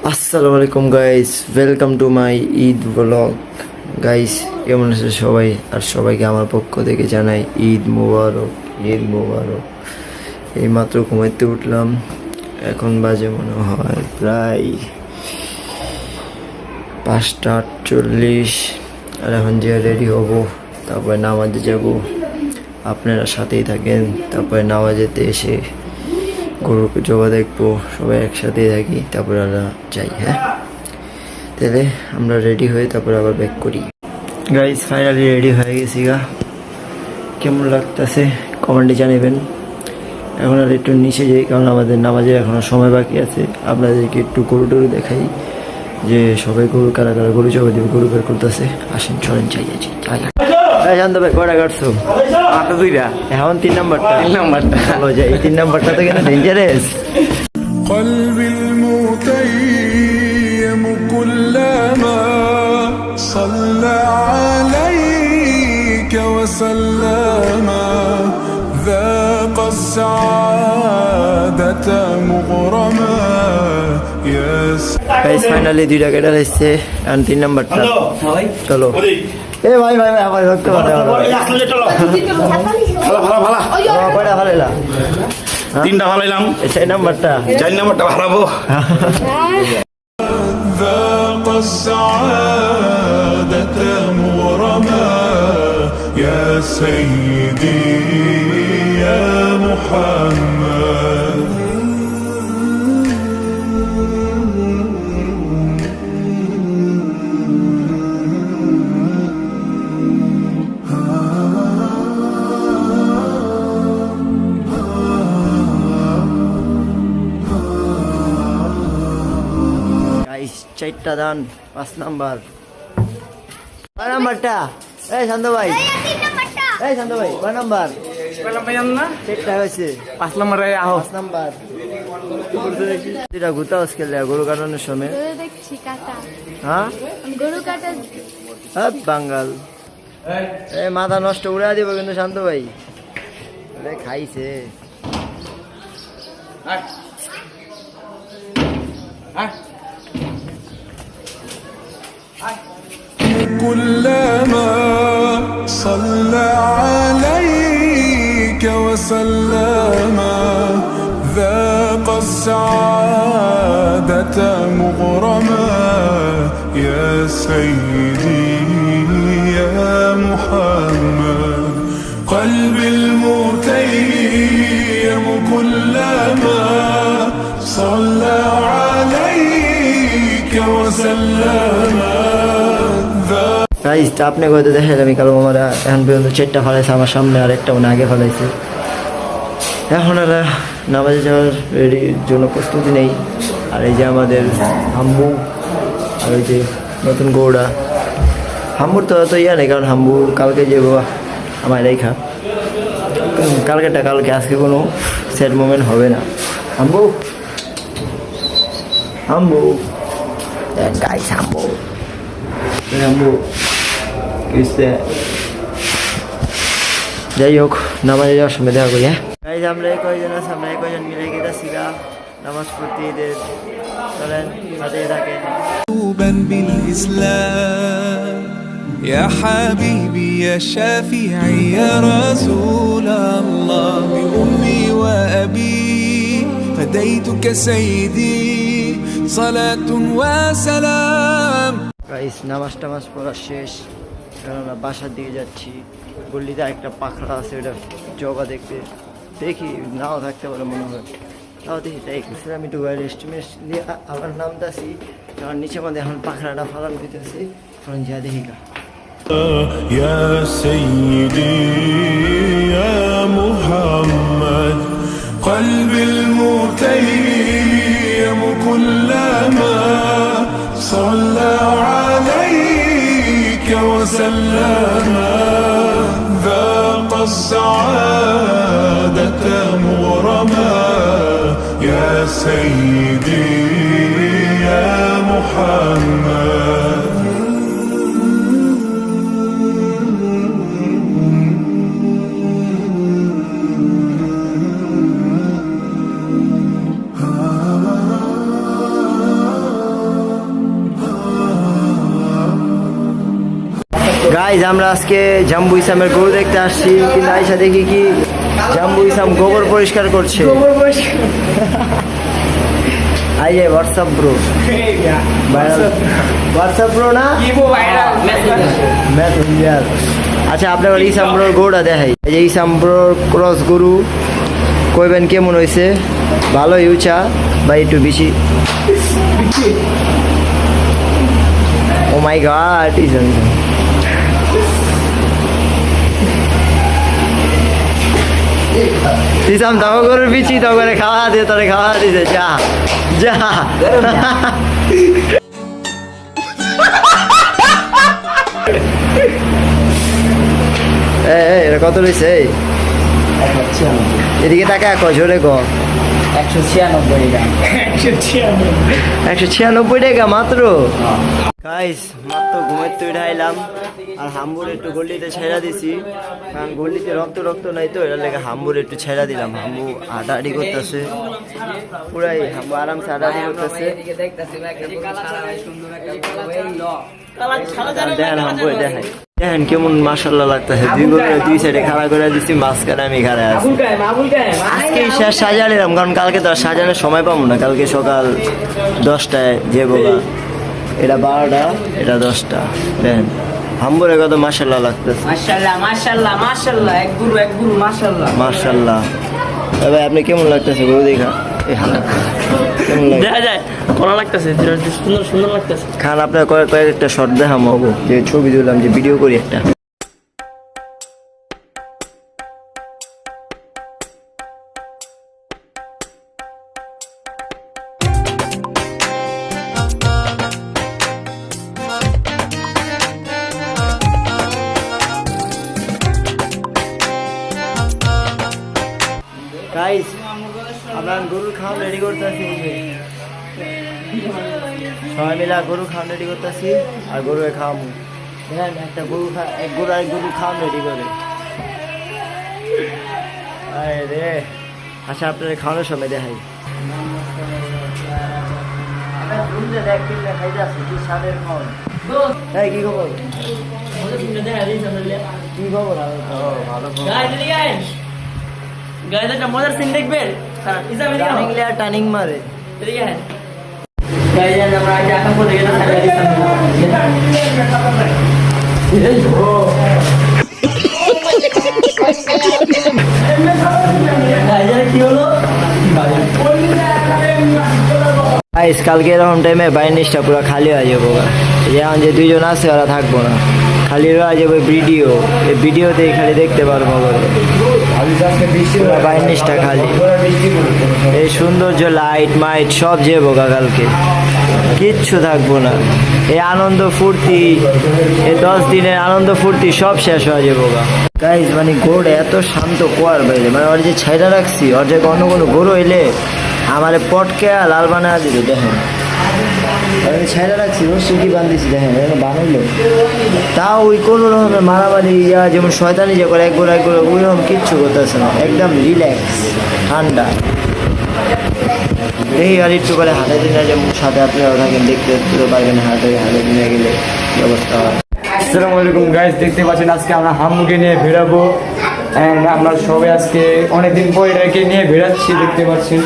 আসসালামু আলাইকুম guys, welcome to my Eid blog. Guys কেমন আছে সবাই? আর সবাইকে আমার পক্ষ থেকে জানাই ঈদ মুবারক, ঈদ মুবারক। এইমাত্র ঘুমাইতে উঠলাম, এখন বাজে মনে হয় প্রায় 5:48। আর এখন যে রেডি হব, তারপরে নামাজে যাব। আপনারা সাথেই থাকেন, তারপরে নামাজেতে এসে গরুকে জবা দেখবো, সবাই একসাথেই থাকি, তারপরে আমরা যাই। হ্যাঁ, তাহলে আমরা রেডি হয়ে তারপরে আবার ব্যাক করি। গাইস ফাইনালি রেডি হয়ে গেছি গা। কেমন লাগতেছে কমেন্টে জানাবেন। এখন আর একটু নিচে যাই, কারণ আমাদের নামাজের এখনও সময় বাকি আছে। আপনাদেরকে একটু গরু টরু দেখাই, যে সবাই গরু কারা কারা গরু জবা দেবে, গরু বের করতেছে। আসেন চলেন যাই আছি। শান্ত ভাই কয়টা কাটছো? এখন 3 নাম্বারটা ভালো যায়। এই 3 নাম্বারটা তো কিন্তু ডেঞ্জারাস। قلبي المتيم كلما صلى عليك وسلم ذاق السعادة مغرما يا গাইস ফাইনালি 2টা কেটে আসছে, এখন 3 নাম্বারটা। চলো এ ভাই ভাই ভাই আমার ধরতে পারে। কয়টা ভালো? 3টা ভালাইলাম, 4 নাম্বারটা। 4 নাম্বারটা হারাবো। ذاق السعادة مغرما يا سيدي يا محمد গাইস 4টা দান, 5 নাম্বার। কয় নাম্বারটা? এই শান্ত ভাই, এই শান্ত ভাই কয় নাম্বার? 4টা হয়েছে, 5 নম্বরে আহো। 5 নাম্বার। যেটা ঘুরতে খেলে গরু কাটানোর সময়। দেখছি কাটা হ্যাঁ গরু কাটা বাঙ্গাল এই মাথা নষ্ট উড়া দিব কিন্তু শান্ত ভাই। আরে খাইছে। كلما صلى عليك وسلم ذاق السعادة مغرما يا سيدي يا محمد قلبي المتيم كلما صلى عليك وسلم গাইস আপনি হয়তো দেখেন আমি কালো মামারা এখন পর্যন্ত 4টা ফেলাইছে আমার সামনে, আর একটা মনে আগে ফেলাইছে। এখন এরা নামাজে যাওয়ার রেডির জন্য প্রস্তুতি নেই। আর এই যে আমাদের হাম্বু, আর ওই যে নতুন গৌড়া। হাম্বুর তো অত ইয়া নেই, কারণ হাম্বু কালকে যে আমার রেখা, কালকেটা কালকে, আজকে কোনো সেট মোমেন্ট হবে না। হাম্বু হাম্বু গাইস হাম্বু হাম্বু কিসে। যাই হোক, নামাজে যাওয়ার সময় দেখা করি। হ্যাঁ গাইস আমরা কয়জন আছে, আমরা কয়জন মিলে গেছি নামাজ পড়তে ঈদের। চলেন সাথে থাকেন। بالإسلام يا حبيبي يا شافعي يا رسول الله بأمي وأبي فديتك سيدي صلاة وسلام গাইস নামাজ টামাজ পড়া শেষ, কারণ আমরা বাসার দিকে যাচ্ছি। গল্লিতে একটা পাখড়া আছে, ওটা জবা দেখতে, দেখি নাও থাকতে পারে মনে হয়, তাও দেখি তাই আমি একটু এস্টিমেট দিয়ে আবার নামতেছি, কারণ নিচে মধ্যে এখন পাখড়াটা ফালান দিতেছি। কারণ যা দেখি গা يا سيدي يا محمد قلبي المتيم كلما صلى عليك وسلم ذاق السعادة مغرما يا سيدي يا محمد গাইজ আমরা আজকে জাম্বু ইসলামের গরু দেখতে আসছি, কিন্তু আইসা দেখি কি জাম্বু ইসলাম গোবর পরিষ্কার করছে। আই যে হোয়াটসঅ্যাপ ব্রো, হোয়াটসঅ্যাপ ব্রো না মেসেঞ্জার। আচ্ছা আপনার ইসাম ব্রোর গরুটা দেখাই। এই যে ইসাম ব্রোর ক্রস গরু, কইবেন কেমন হয়েছে? ভালোই উঁচা বা একটু বেশি? ও মাই গড, ইসাম ইসাম তখন গরুর বিচি তখন খাওয়া দিয়ে তোরে খাওয়া দিতে যা যা। এটা কত রয়েছে? এদিকে টাকা কয় জোরে গ। 196 টাকা মাত্র। গাইস মাত্র ঘুমের তো উঠাইলাম, আর হাম্বুর একটু গল্লিতে ছেড়া দিছি, কারণ গল্লিতে রক্ত নাই তো, এটার লেগে হাম্বুর একটু ছেড়া দিলাম। হাম্বু হাঁটাহাঁটি করতেছে, পুরাই হাম্বু আরামসে হাঁটাহাঁটি করতেছে। দেখেন হাম্বু দেখেন দেখেন কেমন মাশাআল্লাহ লাগতেছে। দুই সাইডে খাড়া করে দিচ্ছি, মাঝখানে আমি খাড়া আছি। আজকে শেষ সাজা নিলাম, কারণ কালকে তো আর সাজানোর সময় পাবো না। কালকে সকাল 10টায় যে বোগা, এটা 12টা, এটা 10টা। দেখেন হাম্বুরে কত মাশাআল্লাহ লাগতেছে। মাশাআল্লাহ। ভাই আপনি কেমন লাগতেছে গরু দেখা? কেমন লাগতেছে? সুন্দর লাগতেছে। খান আপনার কয়েকটা শর্ট দেখাম হবো, যে ছবি তুললাম, যে ভিডিও করি একটা। গাইস আপনার গরুর খাওয়া রেডি করতেছি, সবাই মিলে গরু খাওয়া রেডি করতেছি, আর গরু খাওয়াবো। দেখেন একটা গরু এক গরু খাওয়া রেডি করে। রে আচ্ছা আপনার খাওয়ানোর সময় দেখাই। কি খবর? কি খবর? ভালো মজার সিন দেখবেন, টার্নিং মারে। কি হলো? কালকে এরকম টাইমে বাইরের নিচটা পুরো খালি হয়ে যাবো। যেমন যে দুইজন আছে ওরা থাকবো না, খালি রয়ে যাবে ভিডিও। এই ভিডিওতে খালি দেখতে পারবো বাইরের নিচটা খালি। এই সৌন্দর্য লাইট মাইট সব যাবো কালকে, কিচ্ছু থাকবো না। এই আনন্দ ফুর্তি, এই 10 দিনের আনন্দ ফুর্তি সব শেষ হয়ে যাবো গাইজ। মানে গরু এত শান্ত কোয়ার বাইরে, মানে ওর যে ছাইটা রাখছি, ওর যে অন্য কোনো গরু এলে আমার পটকে লাল বানা দিল। দেখেন ছাইটা রাখছি, রশি বান্ধিছি, দেখেন বানাইলো। তাও ওই কোনো রকমের মারামারি যেমন শয়তানি যে করে একবার ওই রকম কিচ্ছু করতেছে না, একদম রিল্যাক্স ঠান্ডা। এই আর একটু করে হাতে দিনে, যেমন সাথে আপনারা থাকেন, দেখতে পারবেন হাতে দিনে গেলে ব্যবস্থা হয়। আসসালামু আলাইকুম গাইস, দেখতে পাচ্ছেন আজকে আমরা হাম্মুকে নিয়ে বেরাবো। অ্যান্ড আমরা সবাই আজকে অনেকদিন পরে এটাকে নিয়ে বেরাচ্ছি, দেখতে পাচ্ছেন।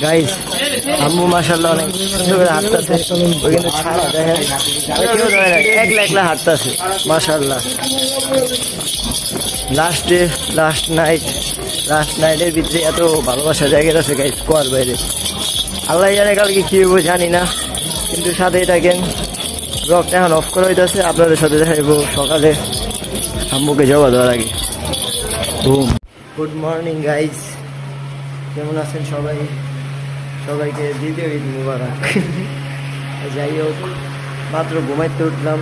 গাইস আম্মু মাশাআল্লাহ অনেক সুন্দর করে হাঁটতেছে, ওই কিন্তু ছাড়া দেখেন একলা হাঁটতেছে মাশাআল্লাহ। লাস্ট নাইটের ভিতরে এত ভালোবাসা জায়গা আছে গাইস, কোয়ার বাইরে আল্লাহ জানে কালকে কি হইব জানি না, কিন্তু সাথেই থাকেন। ব্লগটা এখন অফ করা হইতেছে, আপনাদের সাথে দেখাইব সকালে আম্মুকে জবা দেওয়ার আগে। বুম। গুড মর্নিং গাইজ, কেমন আছেন সবাই? সবাইকে দ্বিতীয় ঈদ মুবারক। যাই হোক, মাত্র ঘুমাইতে উঠলাম,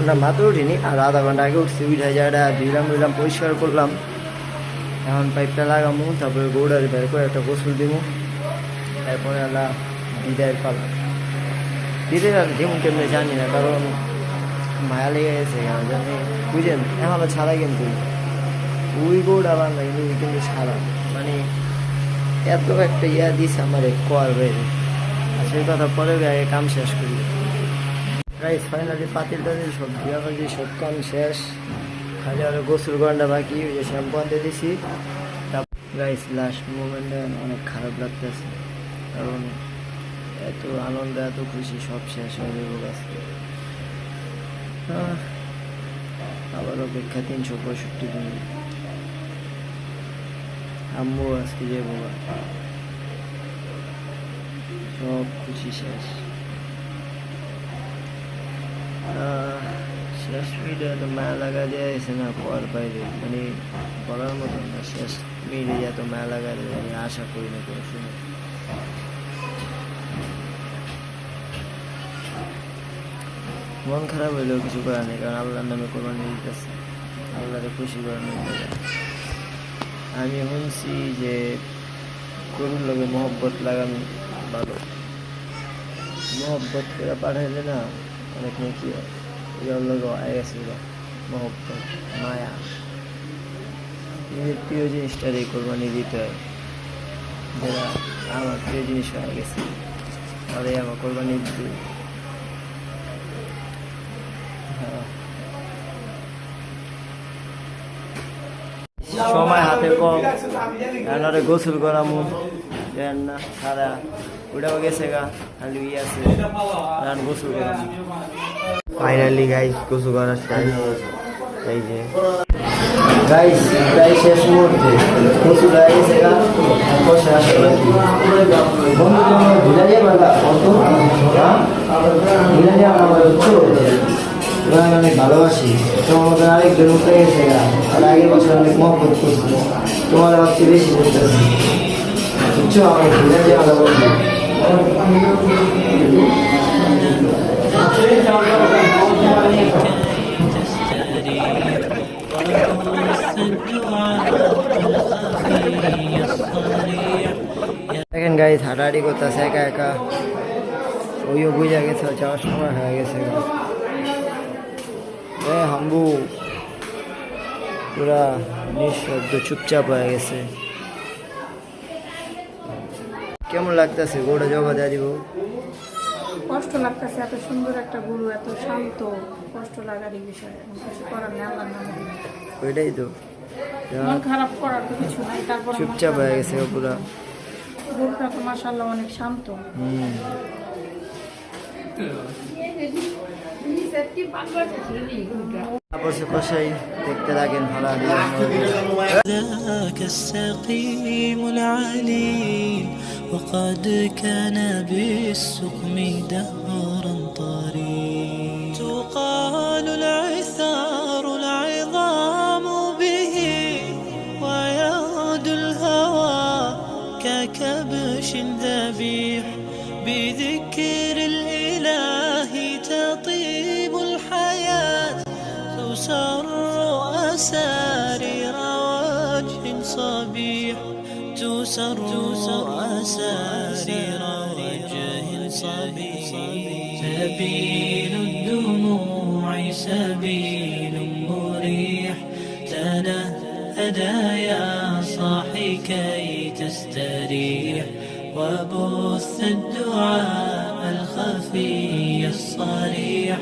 না মাত্র উঠিনি, আর আধা ঘন্টা আগে উঠছি। উঠে জায়গাটা ধুইলাম পরিষ্কার করলাম। এখন পাইপটা লাগামো, তারপরে গৌড়ারি বের করে একটা গোসল দিব, তারপরে আল্লাহ বিদায়ের পালা। বিদায় আর যেমন কেমনি জানি না, কারণ মায়া লেগে গেছে জানি, বুঝলেন? এখনও ছাড়া কিন্তু ওই গৌড়া বান্ধা কিন্তু ছাড়া, মানে এত একটা ইয়া দিস আমার কর বাইরে। আর সেই কথা পরে আগে কাম শেষ করি। রাইস ফাইনালি পাতিল টাতিল সব দিয়াবাজি সব কাম শেষ, খালি আরো গোসল গন্ডা বাকি, ওই যে শ্যাম্পু আনতে দিছি। রাইস লাস্ট মোমেন্টে অনেক খারাপ লাগতেছে, কারণ এত আনন্দ এত খুশি সব শেষ হয়ে যাবো আজকে। আবার অপেক্ষা 365 দিন। আম্মু আজকে যে বাবা সব খুশি শেষ। শেষ মিলে এত মায়া লাগা দিয়েছে না পর বাইরে, মানে বলার মতো না। শেষ মিলে এত মায়া লাগা দিয়ে আমি আশা করি না কোনো সময়। মন খারাপ হইলেও কিছু করার নেই, কারণ আল্লাহর নামে কোরবানি দিতেছে, আল্লাহরে খুশি করানোর জায়গা। আমি শুনছি যে গরুর লগে মহব্বত লাগানো ভালো, মহব্বত করে পাঠাইলে না অনেক নাকি হয়। এগুলোর লগে আয় গেছে মহব্বত, মায়া, নিজের প্রিয় জিনিসটারই কোরবানি দিতে হয়। যারা আমার প্রিয় জিনিস হয়ে গেছে তারাই আমার কোরবানি দিতে। সময় হাতে কম, এনারে গোসল করামু দেন না, সারা ওটাও গেছে গা, খালি ইয়ে আছে আর গোসল করামু। ফাইনালি গাইস গোসল করার টাইম, এই যে গাইস প্রায় শেষ মুহূর্তে গোসল হয়ে গেছে গা। বসে আসলে বন্ধু তোমার ভিলা দিয়ে বাঁধা কত ভিলা দিয়ে আমার অনেক ভালোবাসি তোমার, আরেকজন উঠে গেছে গা, আর আগের বছর অনেক মহব্বত করছিল, তোমার ভাবছি বেশি করতেছি, বুঝছো? আমার ভিলা দিয়ে ভালোবাসি। দেখেন গাইস হাঁটাহাঁটি করতেছে একা একা, ওইও বুঝা গেছে যাওয়ার সময় হয়ে গেছে। হাম্বু পুরা নিঃশব্দ চুপচাপ হয়ে গেছে। কেমন লাগতেছে গোটা জবা দেওয়া দিব? কষ্ট লাগতেছে, এত সুন্দর একটা গরু, এত শান্ত, কষ্ট লাগারই বিষয়, কিছু করার নেই, আল্লাহর নামে। ওইটাই তো, মন খারাপ করার তো কিছু নাই, তারপর চুপচাপ হয়ে গেছে পুরা। গরুটা তো মাশাআল্লাহ অনেক শান্ত। কষাই দেখতে লাগেন ভালো। ذاك السقيم العليم وقد كان بالسقم دهرا طريق تقال العثار العظام به ويعود الهوى ككبش ذبيح بذكر الإله تطيب الحياة تسر أسارير وجه صبيح تسر أسارير وجه صبيح سبيل الدموع سبيل مريح تنهدى يا صاحي كي تستريح وبث الدعاء الخفي الصريح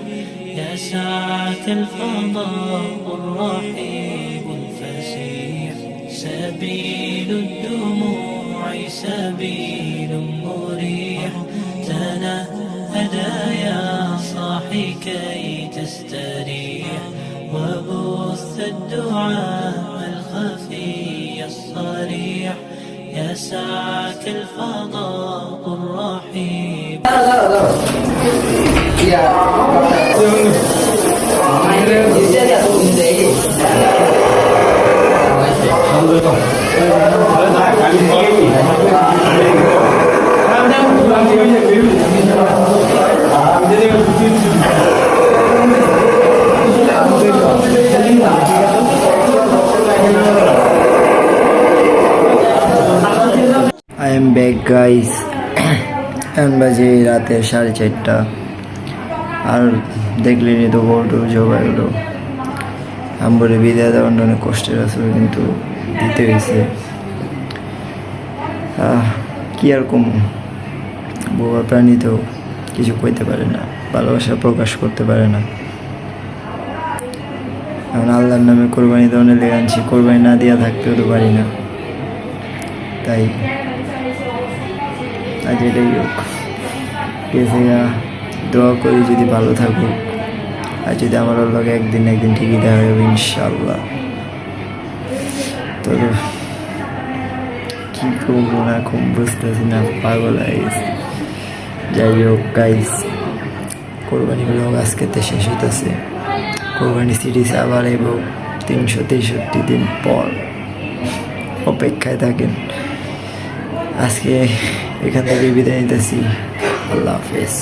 يسعك الفضاء الرحيب الفسيح سبيل الدموع سبيل مريح تنهدى يا صاحي كي تستريح وبث الدعاء الخفي الصريح يا ساعة الفضاء الرحيم. I am back guys. এখন বাজে রাতে 4:30 আর দেখলেনি তো গরু জবাই হলো। আম্বরে বিদায় দেওয়ার অনেক কষ্টের আসলে, কিন্তু দিতে হয়েছে। কি আর কম, বোবা প্রাণী তো কিছু কইতে পারে না, ভালোবাসা প্রকাশ করতে পারে না। এখন আল্লাহর নামে কোরবানি দেওয়ার লেগে আনছি, কোরবানি না দিয়া থাকতেও তো পারি না। তাই আজ এটাই হোক, গেছে দোয়া করি যদি ভালো থাকুক, আর যদি আমার লগে একদিন ঠিকই দেখা হবে ইনশাল্লাহ। তো কি করবো না খুব বুঝতেছি না, পাগল হয়ে গেছে। যাই হোক গাইস, কোরবানি ব্লগ আজকেতে শেষ হইতেছে। কোরবানি সিরিজ আবার এবং 363 দিন পর অপেক্ষায় থাকেন। আজকে এখান থেকে বিদায় নিতেছি, আল্লাহ হাফেজ।